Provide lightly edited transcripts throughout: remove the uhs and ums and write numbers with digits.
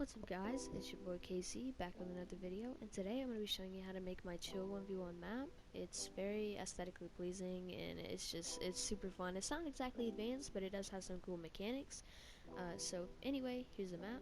What's up guys, it's your boy Casey back with another video, and today I'm going to be showing you how to make my chill 1v1 map. It's very aesthetically pleasing and it's super fun. It's not exactly advanced, but it does have some cool mechanics. So anyway, here's the map.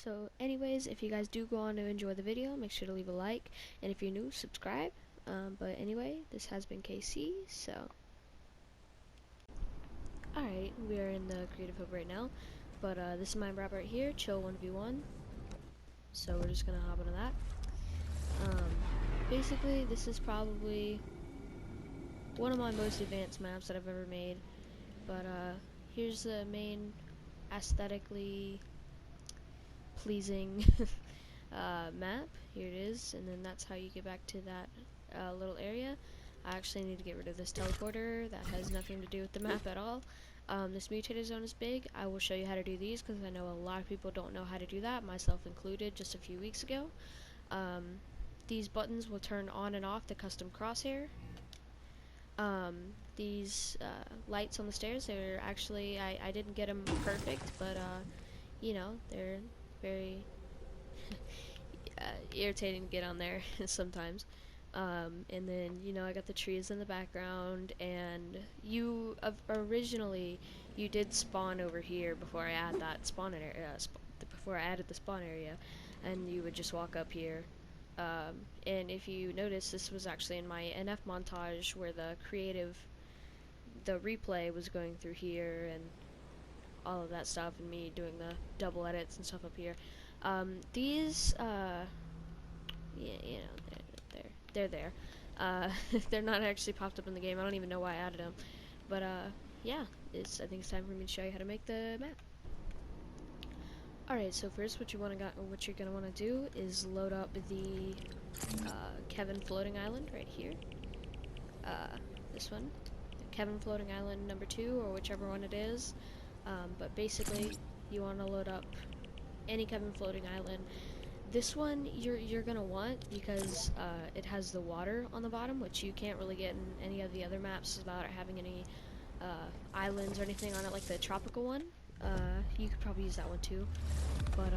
So anyways, if you guys do go on to enjoy the video, make sure to leave a like, and if you're new, subscribe. But anyway, this has been KC, so alright, we are in the creative hub right now, but this is my map right here, chill 1v1, so we're just gonna hop into that. Basically, this is probably one of my most advanced maps that I've ever made, but here's the main aesthetically pleasing map. Here it is, and then that's how you get back to that little area. I actually need to get rid of this teleporter. That has nothing to do with the map at all. This mutated zone is big. I will show you how to do these because I know a lot of people don't know how to do that, myself included, just a few weeks ago. These buttons will turn on and off the custom crosshair. These lights on the stairs, they're actually, I didn't get them perfect, but you know, they're very irritating to get on there sometimes. And then, you know, I got the trees in the background, and you originally you did spawn over here before I add that spawn area, before I added the spawn area, and you would just walk up here. And if you notice, this was actually in my NF montage where the replay was going through here and all of that stuff, and me doing the double edits and stuff up here. These, yeah, you know, they're there. They're not actually popped up in the game. I don't even know why I added them. But, yeah, I think it's time for me to show you how to make the map. Alright, so first what you're gonna want to do is load up the Kevin floating island right here. This one. Kevin floating island number 2, or whichever one it is. But basically, you want to load up any Kevin floating island. This one you're gonna want because it has the water on the bottom, which you can't really get in any of the other maps without having any islands or anything on it, like the tropical one. You could probably use that one too. But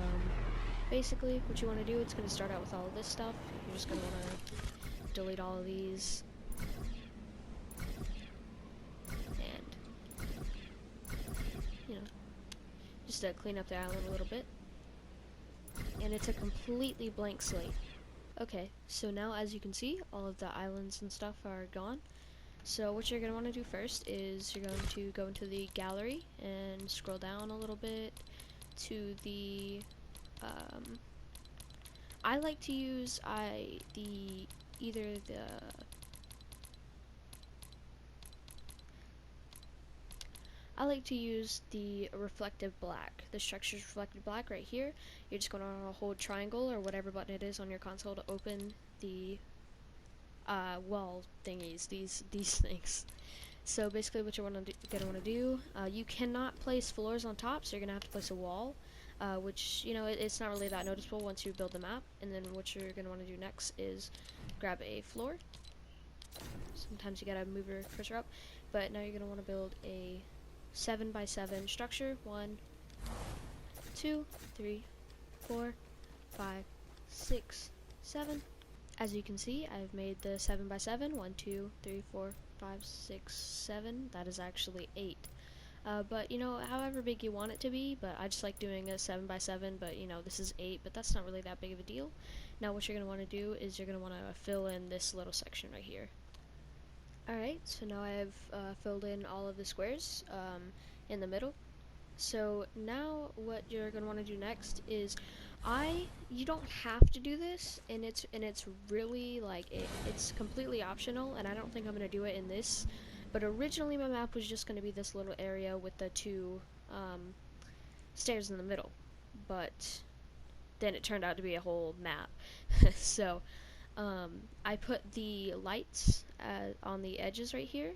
basically, what you want to do, it's going to start out with all of this stuff. You're just going to want to delete all of these. And, you know, just to clean up the island a little bit. And it's a completely blank slate. Okay, so now as you can see, all of the islands and stuff are gone. So what you're going to want to do first is you're going to go into the gallery and scroll down a little bit to the I like to use I like to use the reflective black. The structure's reflective black right here. You're just going to hold triangle or whatever button it is on your console to open the wall thingies, these things. So basically what you're gonna want to do, you cannot place floors on top, so you're gonna have to place a wall, which, you know, it's not really that noticeable once you build the map. And then what you're gonna want to do next is grab a floor. Sometimes you gotta move your cursor up, but now you're gonna want to build a 7x7 structure. 1, 2, 3, 4, 5, 6, 7. As you can see, I've made the 7x7. 1, 2, 3, 4, 5, 6, 7. That is actually 8. But, you know, however big you want it to be, but I just like doing a 7x7, but, you know, this is 8, but that's not really that big of a deal. Now what you're going to want to do is you're going to want to fill in this little section right here. Alright, so now I've filled in all of the squares in the middle. So now what you're going to want to do next is You don't have to do this, and it's really like it's completely optional, and I don't think I'm gonna do it in this. But originally my map was just gonna be this little area with the two stairs in the middle, but then it turned out to be a whole map. So I put the lights on the edges right here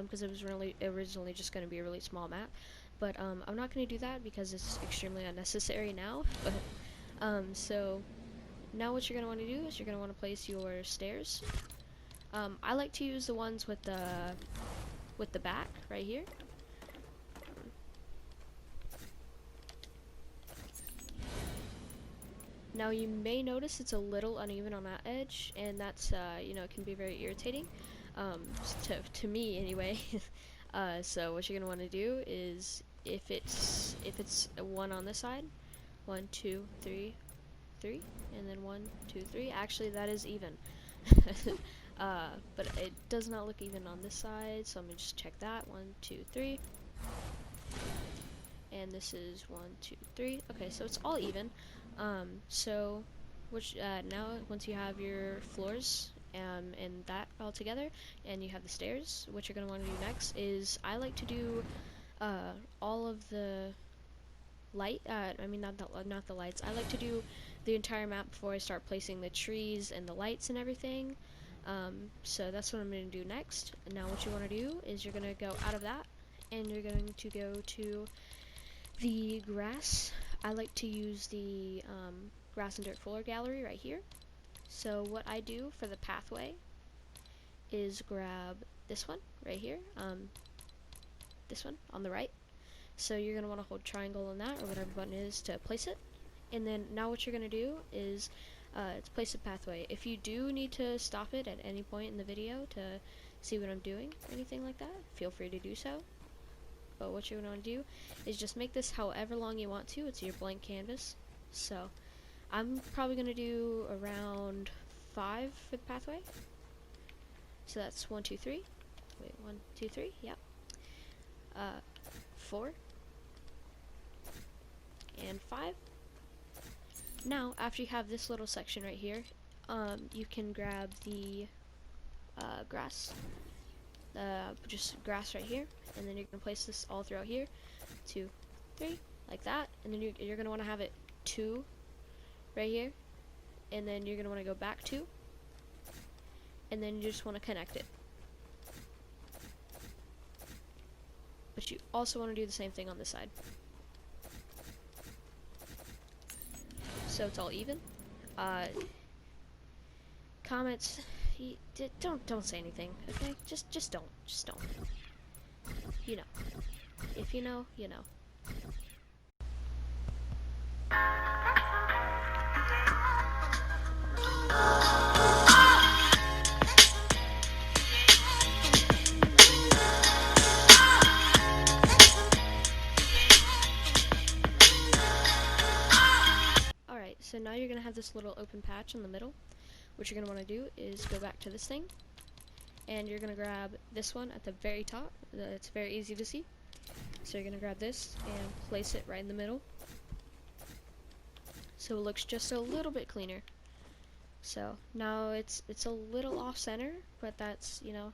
because it was really originally just going to be a really small map. But I'm not going to do that because it's extremely unnecessary now. But so now what you're going to want to do is you're going to want to place your stairs. I like to use the ones with the back right here. Now you may notice it's a little uneven on that edge, and that's you know, it can be very irritating to me anyway. So what you're gonna want to do is if it's one on this side, 1, 2, 3, 3, and then 1, 2, 3. Actually, that is even. But it does not look even on this side, so I'm gonna just check that. 1, 2, 3. And this is 1, 2, 3. Okay, so it's all even. So now once you have your floors and that all together, and you have the stairs, what you're gonna want to do next is I like to do all of the light. I mean not the lights. I like to do the entire map before I start placing the trees and the lights and everything. So that's what I'm gonna do next. And now what you want to do is you're gonna go out of that, and you're going to go to the grass. I like to use the grass and dirt fuller gallery right here. So what I do for the pathway is grab this one right here, this one on the right. So you're going to want to hold triangle on that, or whatever button is to place it. And then now what you're going to do is place a pathway. If you do need to stop it at any point in the video to see what I'm doing or anything like that, feel free to do so. But what you're going to do is just make this however long you want to. It's your blank canvas. So I'm probably going to do around 5 for the pathway. So that's 1, 2, 3. Wait, 1, 2, 3. Yep. 4 and 5. Now, after you have this little section right here, you can grab the grass. Just grass right here, and then you're gonna place this all throughout here, 2, 3, like that, and then you're gonna want to have it 2 right here, and then you're gonna want to go back 2, and then you just want to connect it. But you also want to do the same thing on this side, so it's all even. Comments. Don't say anything, okay? Just don't. You know. If you know, you know. Alright, so now you're gonna have this little open patch in the middle. What you're going to want to do is go back to this thing, and you're going to grab this one at the very top. It's very easy to see. So you're going to grab this and place it right in the middle, so it looks just a little bit cleaner. So now it's a little off center, but that's, you know,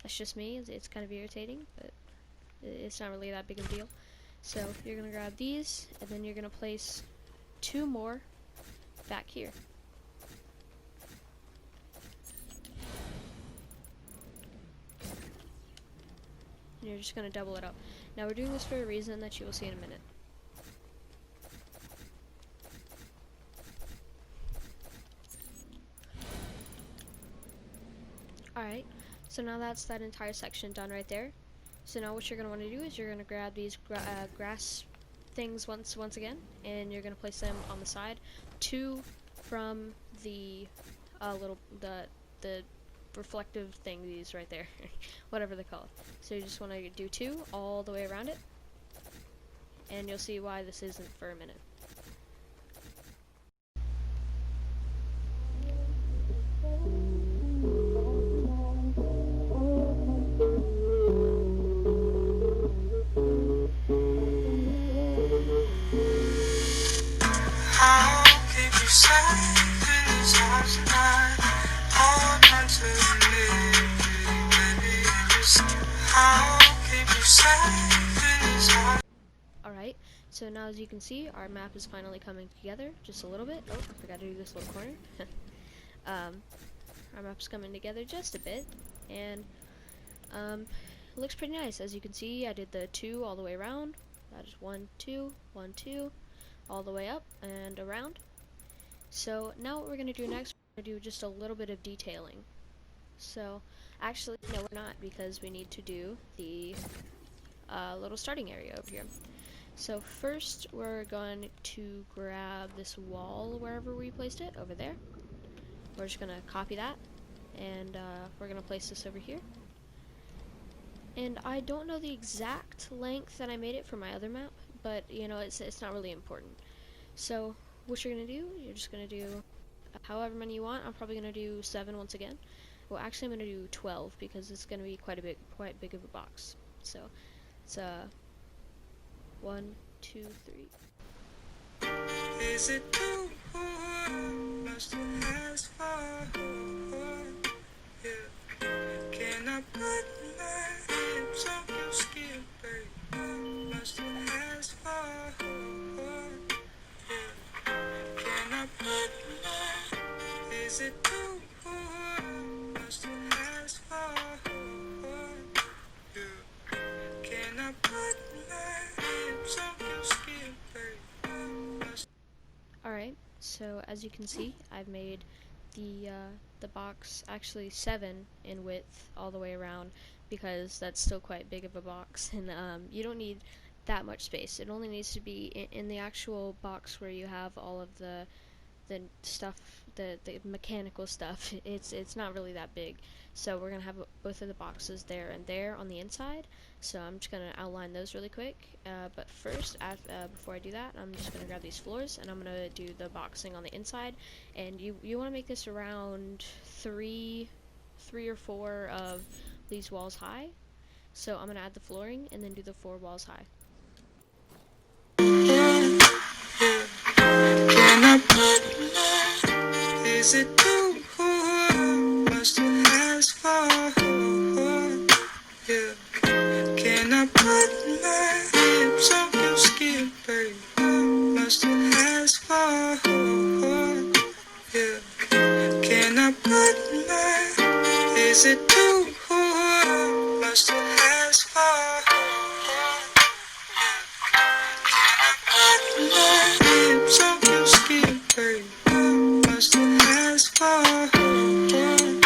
that's just me. It's kind of irritating, but it's not really that big of a deal. So you're going to grab these, and then you're going to place 2 more back here. And you're just going to double it up. Now we're doing this for a reason that you will see in a minute. Alright, so now that's that entire section done right there. So now what you're going to want to do is you're going to grab these grass things once again, and you're going to place them on the side. 2 from the the reflective thingies right there, whatever they call it. So you just want to do 2 all the way around it, and you'll see why this isn't for a minute. Alright, so now as you can see, our map is finally coming together, just a little bit. Oh, I forgot to do this little corner. Our map's coming together just a bit, and it looks pretty nice. As you can see, I did the 2 all the way around. That is 1, 2, 1, 2, all the way up and around. So now what we're going to do next, we're going to do just a little bit of detailing. So, actually, no we're not, because we need to do the little starting area over here. So first, we're going to grab this wall wherever we placed it, over there. We're just going to copy that, and we're going to place this over here. And I don't know the exact length that I made it for my other map, but you know, it's not really important. So what you're going to do, you're just going to do however many you want. I'm probably going to do 7 once again. Well, actually I'm going to do 12 because it's going to be quite big of a box. So it's 1, 2, 3. Is it too much to ask for? Yeah. Can I put my lips on your skin, babe? Much to ask for? Yeah. Can I put my? Is it too much to ask for? Yeah. Can I put my lips on your skin, babe? Alright, so as you can see, I've made the box actually 7 in width all the way around, because that's still quite big of a box, and you don't need that much space. It only needs to be in the actual box where you have all of the stuff, the mechanical stuff. It's not really that big, so we're gonna have both of the boxes there and there on the inside. So I'm just gonna outline those really quick. But first, before I do that, I'm just gonna grab these floors and I'm gonna do the boxing on the inside. And you want to make this around three or 4 of these walls high. So I'm gonna add the flooring and then do the 4 walls high. Can I put is it too much to ask for? Yeah. Can I put my lips on your skin, babe? Much to ask for? Yeah. Can I put my? Is it too much to ask for? Lips on your skin, babe. Much to ask for? Yeah.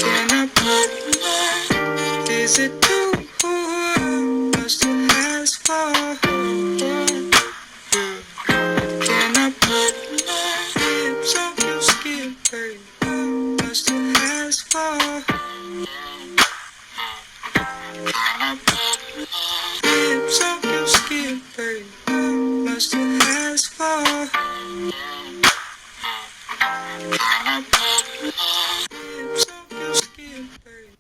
Can I put my? Is it too much to ask for? Yeah. Can I put my lips on your skin, babe? Much to ask for? Can I put my lips on your skin, babe? Much to ask for? Can I put my lips on your skin, babe?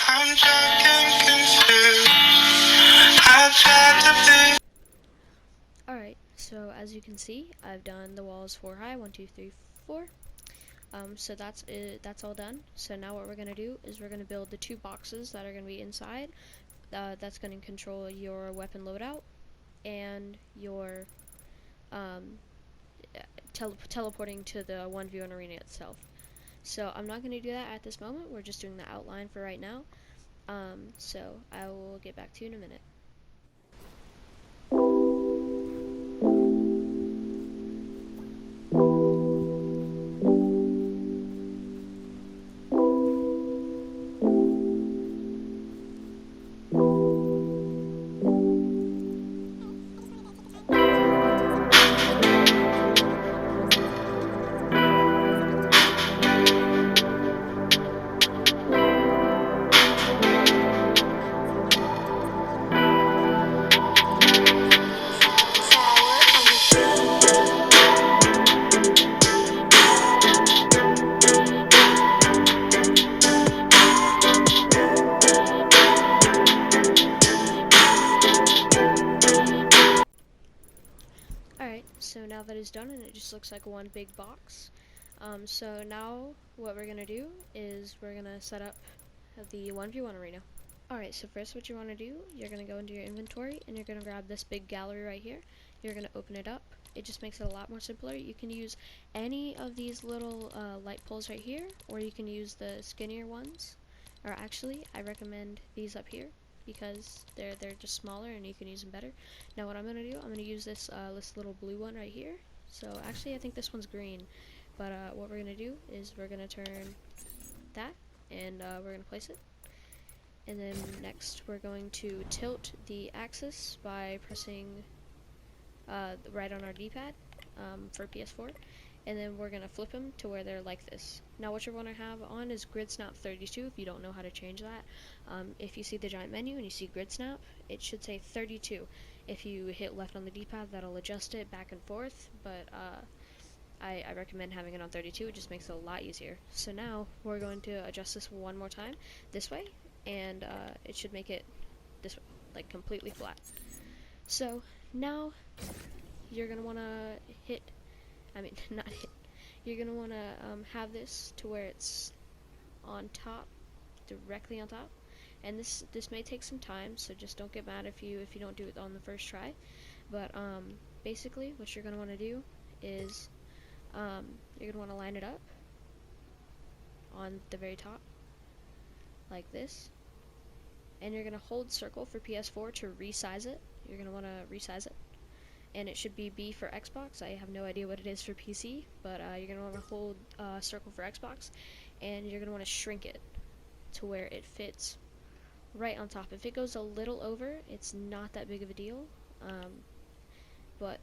I'm drunk and confused. I tried to be. Alright, so as you can see, I've done the walls 4 high, 1, 2, 3, 4. So that's it, that's all done. So now what we're going to do is we're going to build the 2 boxes that are going to be inside. That's going to control your weapon loadout and your teleporting to the 1v1 arena itself. So I'm not going to do that at this moment, we're just doing the outline for right now. So I will get back to you in a minute. Alright, so now that is done and it just looks like one big box. So now what we're going to do is we're going to set up of the 1v1 arena. Alright, so first what you want to do, you're going to go into your inventory and you're going to grab this big gallery right here. You're going to open it up. It just makes it a lot more simpler. You can use any of these little light poles right here, or you can use the skinnier ones. Or actually, I recommend these up here because they're just smaller and you can use them better. Now what I'm going to do, I'm going to use this little blue one right here. So actually I think this one's green, but what we're going to do is we're going to turn that and we're going to place it. And then next we're going to tilt the axis by pressing right on our D-pad for PS4. And then we're going to flip them to where they're like this. Now what you want to have on is grid snap 32 if you don't know how to change that. If you see the giant menu and you see grid snap, it should say 32. If you hit left on the D-pad, that'll adjust it back and forth, but I recommend having it on 32. It just makes it a lot easier. So now we're going to adjust this one more time this way, and it should make it this way, like completely flat. So now you're going to want to not hit, you're going to want to have this to where it's on top, directly on top. And this may take some time, so just don't get mad if you don't do it on the first try. But basically what you're going to want to do is you're going to want to line it up on the very top like this, and you're going to hold circle for PS4 to resize it. You're going to want to resize it, and it should be B for Xbox. I have no idea what it is for PC, but you're going to want to hold circle for Xbox, and you're going to want to shrink it to where it fits right on top. If it goes a little over, it's not that big of a deal, but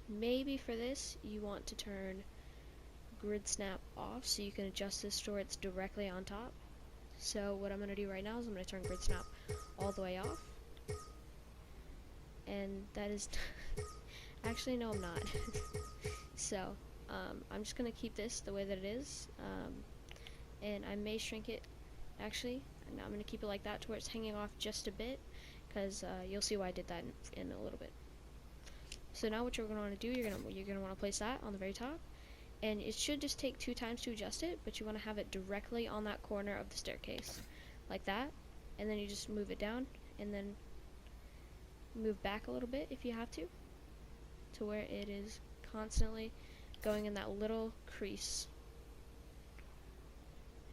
maybe for this you want to turn grid snap off so you can adjust this to where it's directly on top. So what I'm going to do right now is I'm going to turn grid snap all the way off, and that is actually no, I'm not. So I'm just going to keep this the way that it is, and I may shrink it. Actually, I'm going to keep it like that to where it's hanging off just a bit, because you'll see why I did that in a little bit. So now what you're going to want to do, you're going to want to place that on the very top, and it should just take 2 times to adjust it, but you want to have it directly on that corner of the staircase, like that, and then you just move it down, and then move back a little bit if you have to where it is constantly going in that little crease.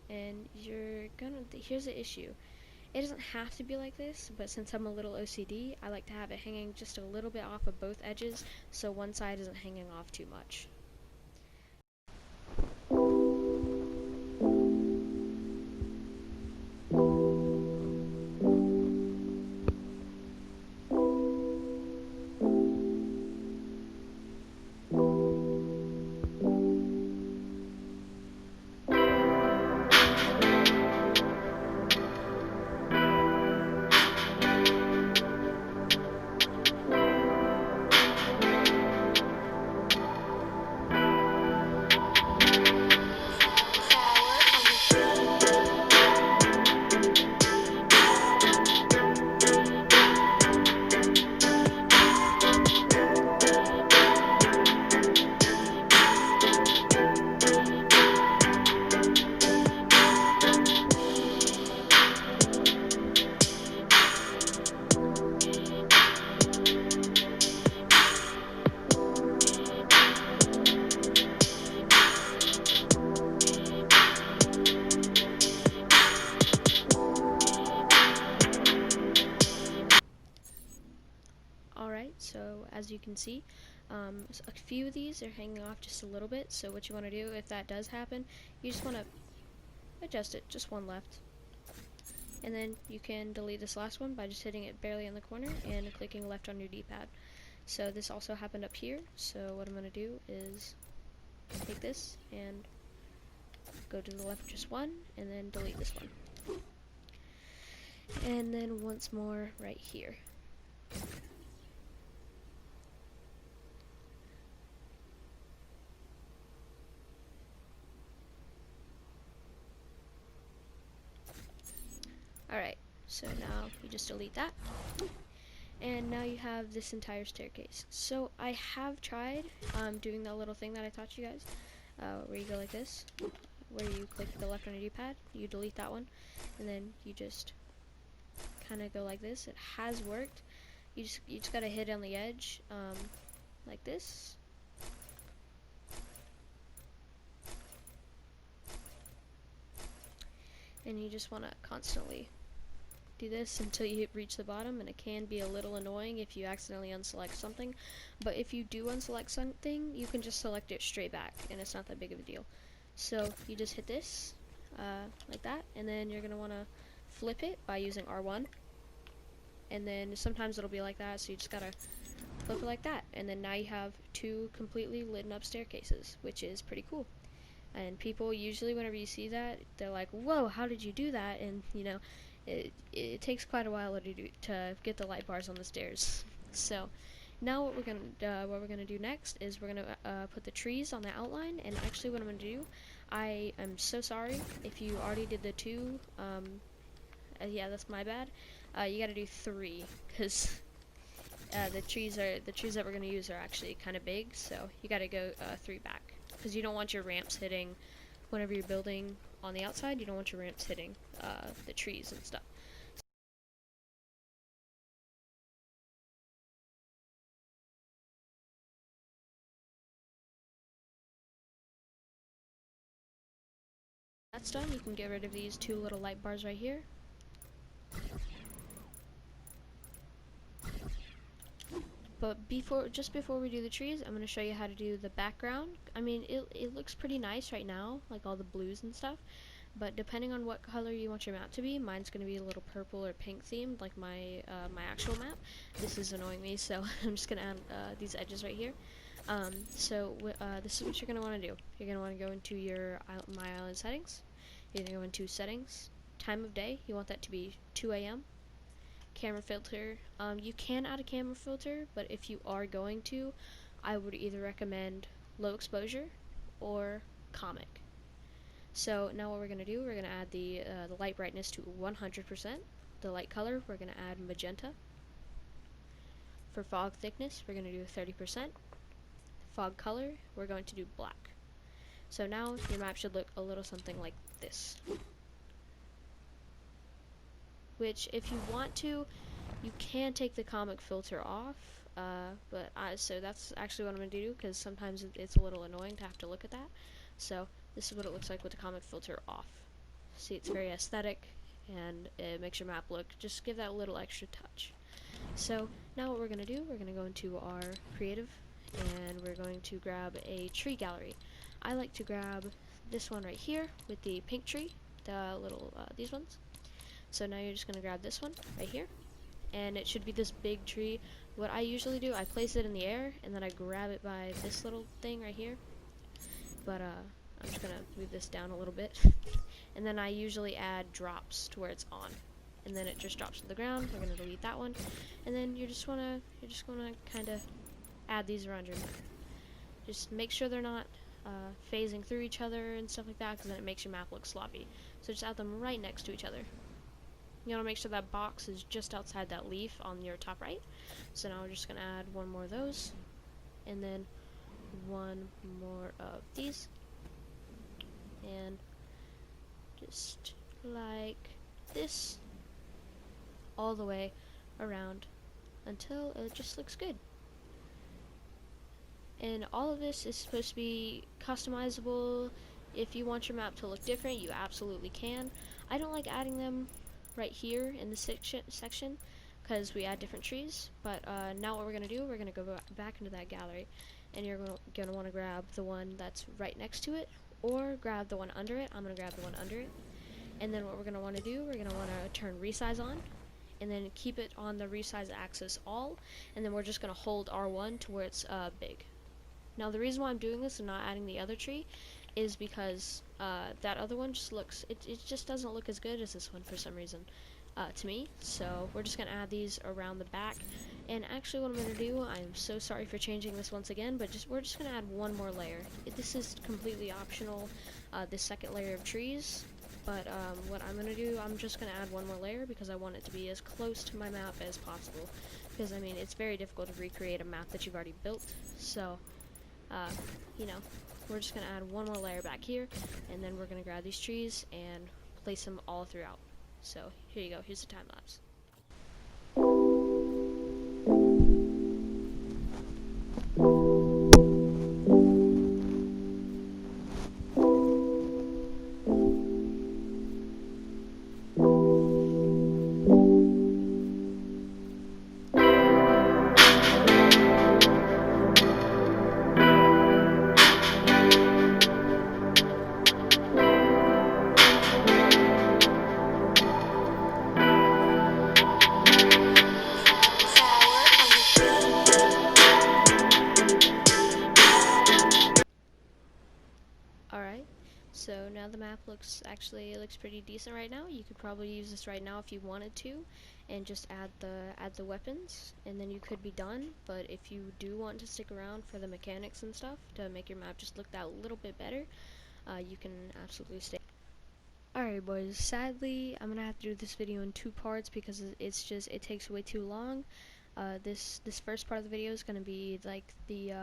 And here's the issue. It doesn't have to be like this, but since I'm a little OCD, I like to have it hanging just a little bit off of both edges, so one side isn't hanging off too much. So as you can see, a few of these are hanging off just a little bit, so what you want to do if that does happen, you just want to adjust it just one left, and then you can delete this last one by just hitting it barely in the corner and clicking left on your D-pad. So this also happened up here, so what I'm going to do is take this and go to the left just one, and then delete this one, and then once more right here. Alright, so now you just delete that, and now you have this entire staircase. So I have tried doing that little thing that I taught you guys, where you go like this. where you click the left on your D-pad, you delete that one, and then you just kind of go like this. It has worked. You just gotta hit on the edge, like this. And you just want to constantly do this until you reach the bottom, and it can be a little annoying if you accidentally unselect something, but if you do unselect something, you can just select it straight back, and it's not that big of a deal. So you just hit this, like that, and then you're going to want to flip it by using R1, and then sometimes it'll be like that, so you just gotta flip it like that, and then now you have two completely lit up staircases, which is pretty cool. And people usually, whenever you see that, they're like, whoa, how did you do that? And you know, it takes quite a while to get the light bars on the stairs. So now what we're gonna do next is we're gonna put the trees on the outline. And actually, what I'm gonna do, I am so sorry if you already did the two. Yeah, that's my bad. You gotta do 3 because the trees that we're gonna use are actually kind of big. So you gotta go 3 back because you don't want your ramps hitting whenever you're building on the outside. You don't want your ramps hitting the trees and stuff. That's done. You can get rid of these 2 little light bars right here. But just before we do the trees, I'm going to show you how to do the background. I mean, it looks pretty nice right now, like all the blues and stuff. But depending on what color you want your map to be, mine's going to be a little purple or pink themed, like my actual map. This is annoying me, so I'm just going to add these edges right here. This is what you're going to want to do. You're going to want to go into your My Island settings. You're going to go into settings. Time of day, you want that to be 2 a.m. Camera filter, you can add a camera filter, but if you are going to, I would either recommend low exposure or comic. So now what we're going to do, we're going to add the light brightness to 100%. The light color, we're going to add magenta. For fog thickness, we're going to do 30%. Fog color, we're going to do black. So now your map should look a little something like this. Which, if you want to, you can take the comic filter off, so that's actually what I'm going to do, because sometimes it's a little annoying to have to look at that. So this is what it looks like with the comic filter off. See, it's very aesthetic, and it makes your map look, just give that a little extra touch. So now what we're going to do, we're going to go into our creative, and we're going to grab a tree gallery. I like to grab this one right here with the pink tree, the little, these ones. So now you're just going to grab this one right here, and it should be this big tree. What I usually do, I place it in the air, and then I grab it by this little thing right here. But I'm just going to move this down a little bit, and then I usually add drops to where it's on, and then it just drops to the ground. We're going to delete that one, and then you're just going to kind of add these around your map. Just make sure they're not phasing through each other and stuff like that, because then it makes your map look sloppy. So just add them right next to each other. You want to make sure that box is just outside that leaf on your top right. So now we're just going to add one more of those, and then one more of these, and just like this, all the way around until it just looks good. And all of this is supposed to be customizable. If you want your map to look different, you absolutely can. I don't like adding them right here in the section because we add different trees, but now what we're going to do, we're going to go back into that gallery, and you're going to want to grab the one that's right next to it, or grab the one under it. I'm going to grab the one under it, and then what we're going to want to do, we're going to want to turn resize on, and then keep it on the resize axis all, and then we're just going to hold R1 to where it's big. Now the reason why I'm doing this and not adding the other tree is because that other one just looks, it just doesn't look as good as this one for some reason to me. So we're just going to add these around the back. And actually what I'm going to do, I'm so sorry for changing this once again, but we're just going to add one more layer. This is completely optional, this second layer of trees. But what I'm going to do, I'm just going to add one more layer because I want it to be as close to my map as possible. Because I mean, it's very difficult to recreate a map that you've already built. So you know, we're just gonna add one more layer back here, and then we're gonna grab these trees and place them all throughout. So here you go, here's the time lapse. Alright, so now the map looks pretty decent right now. You could probably use this right now if you wanted to, and just add the weapons, and then you could be done. But if you do want to stick around for the mechanics and stuff to make your map just look that little bit better, you can absolutely stay. Alright boys, sadly I'm gonna have to do this video in two parts because it takes way too long. This first part of the video is gonna be like the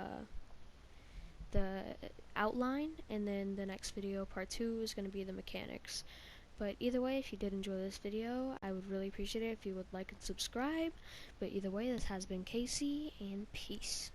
outline, and then the next video, part 2, is going to be the mechanics. But either way, if you did enjoy this video, I would really appreciate it if you would like and subscribe. But either way, this has been Casey, and peace.